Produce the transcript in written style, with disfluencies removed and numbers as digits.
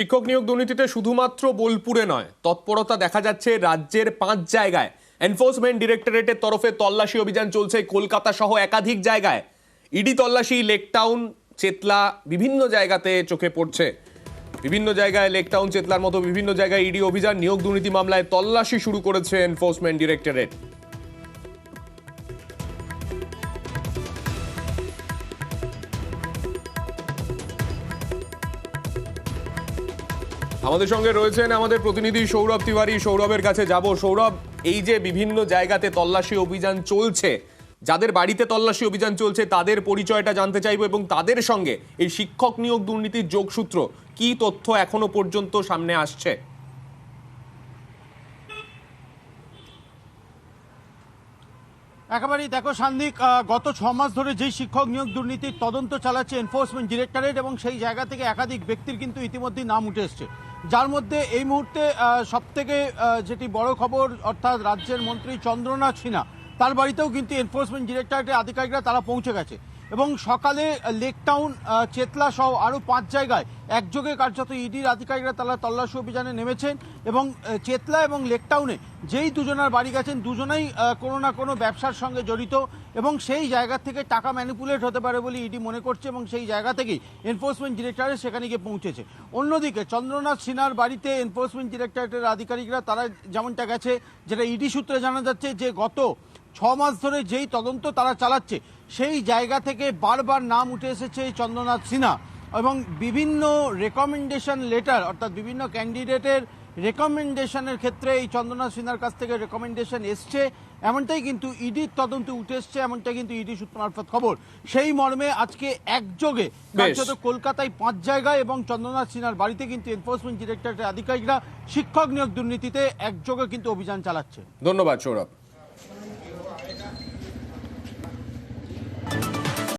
শিক্ষক নিয়োগ দুর্নীতিতে শুধুমাত্র বোলপুরে নয়, তৎপরতা দেখা যাচ্ছে রাজ্যের 5 জায়গায়। এনফোর্সমেন্ট ডিরেক্টরেটের তরফে তল্লাশি অভিযান চলছে কলকাতা সহ একাধিক জায়গায়। ইডি তল্লাশি লেকটাউন, চেতলা, বিভিন্ন জায়গাতে চোখে পড়ছে। বিভিন্ন জায়গায় লেকটাউন, চেতলার মতো বিভিন্ন জায়গায় ইডি অভিযান। নিয়োগ দুর্নীতি মামলায় তল্লাশি শুরু করেছে এনফোর্সমেন্ট ডিরেক্টরেট। আমাদের সঙ্গে রয়েছেন আমাদের প্রতিনিধি সৌরভ তিওয়ারি। সৌরভের কাছে যাব। সৌরভ, এই যে বিভিন্ন জায়গাতে তল্লাশি অভিযান চলছে, যাদের বাড়িতে তল্লাশি অভিযান চলছে তাদের পরিচয়টা জানতে চাইবো এবং তাদের সঙ্গে এই শিক্ষক নিয়োগ দুর্নীতির যোগসূত্র কি তথ্য এখনো পর্যন্ত সামনে আসছে? একেবারেই দেখো সান্দিক, গত 6 মাস ধরে যেই শিক্ষক নিয়োগ দুর্নীতির তদন্ত চালাচ্ছে এনফোর্সমেন্ট ডিরেক্টরেট, এবং সেই জায়গা থেকে একাধিক ব্যক্তির কিন্তু ইতিমধ্যেই নাম উঠে এসছে, যার মধ্যে এই মুহূর্তে সবথেকে যেটি বড় খবর, অর্থাৎ রাজ্যের মন্ত্রী চন্দ্রনাথ সিনহা, তার বাড়িতেও কিন্তু এনফোর্সমেন্ট ডিরেক্টরেটের আধিকারিকরা তারা পৌঁছে গেছে। এবং সকালে লেকটাউন, চেতলা সহ আরও 5 জায়গায় একযোগে কার্যত ইডির আধিকারিকরা তারা তল্লাশি অভিযানে নেমেছেন। এবং চেতলা এবং লেকটাউনে যেই দুজনার বাড়ি গেছেন, দুজনেই কোনো না কোনো ব্যবসার সঙ্গে জড়িত, এবং সেই জায়গা থেকে টাকা ম্যানিপুলেট হতে পারে বলে ইডি মনে করছে, এবং সেই জায়গা থেকেই এনফোর্সমেন্ট ডিরেক্টরেট সেখানে গিয়ে পৌঁছেছে। অন্যদিকে চন্দ্রনাথ সিনহার বাড়িতে এনফোর্সমেন্ট ডিরেক্টরেটের আধিকারিকরা তারা যেমনটা গেছে, যেটা ইডি সূত্রে জানা যাচ্ছে, যে গত 6 মাস ধরে যেই তদন্ত তারা চালাচ্ছে সেই জায়গা থেকে বারবার নাম উঠে এসেছে চন্দ্রনাথ সিনহা, এবং বিভিন্ন রেকমেন্ডেশন লেটার, অর্থাৎ বিভিন্ন ক্যান্ডিডেটের রেকমেন্ডেশনের ক্ষেত্রে এই চন্দ্রনাথ সিনহার কাছ থেকে রেকমেন্ডেশন এসছে, এমনটাই কিন্তু ইডির তদন্তে উঠে এসছে, এমনটাই কিন্তু ইডি সূত্র মারফত খবর। সেই মর্মে আজকে একযোগে কার্যত কলকাতায় 5 জায়গায় এবং চন্দ্রনাথ সিনহার বাড়িতে কিন্তু এনফোর্সমেন্ট ডিরেক্টরেটের আধিকারিকরা শিক্ষক নিয়োগ দুর্নীতিতে একযোগে কিন্তু অভিযান চালাচ্ছে। ধন্যবাদ সৌরভ।